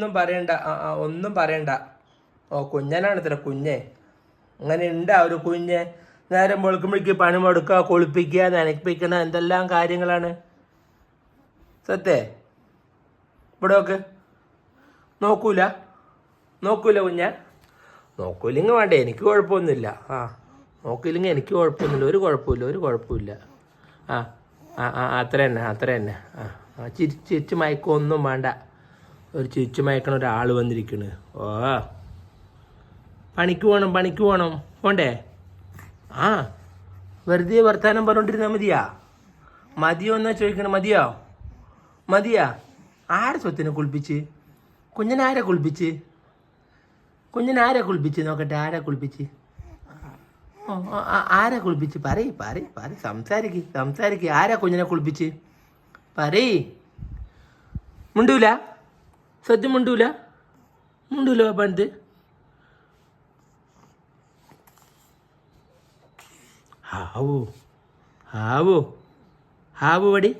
ഒന്നും പറയണ്ട. ഒന്നും പറയണ്ട. ഓ കുഞ്ഞനാണ് ഇത്ര കുഞ്ഞേ. അങ്ങനെ ഉണ്ടാ ഒരു കുഞ്ഞ്? നേരം വെളുക്കുമ്പോഴേക്ക് പണി മുടക്കുക, കുളിപ്പിക്കുക, നനപ്പിക്കണ എന്തെല്ലാം കാര്യങ്ങളാണ്. സത്യേ ഇവിടെ നോക്കൂല കുഞ്ഞ? നോക്കൂല്ലെങ്കിൽ വേണ്ടേ, എനിക്ക് കുഴപ്പമൊന്നുമില്ല. നോക്കിയില്ലെങ്കിൽ എനിക്ക് കുഴപ്പമൊന്നുമില്ല. ഒരു കുഴപ്പമില്ല. അത്ര തന്നെ. ചിരിച്ച് മയക്കൊന്നും വേണ്ട. ഒരു ചിരിച്ച് മയക്കണ ഒരാൾ വന്നിരിക്കണ്. ഓ പണിക്ക് പോകണം പോണ്ടേ? വെറുതെ വർത്താനം പറഞ്ഞോണ്ടിരുന്നാൽ മതിയോ എന്നാ ചോദിക്കണ? മതിയാ? ആരെ സ്വത്തിനെ കുളിപ്പിച്ച്? കുഞ്ഞിനാരെ കുളിപ്പിച്ച് നോക്കട്ടെ. ആരെ കുളിപ്പിച്ച്? ആരെ കുളിപ്പിച്ച്? പറയ് സംസാരിക്ക്. ആരാ കുഞ്ഞിനെ കുളിപ്പിച്ച്? പറയ്. മുണ്ടൂല? സത്യം മുണ്ടൂല പാപ്പനത്? ഹാവോ വടി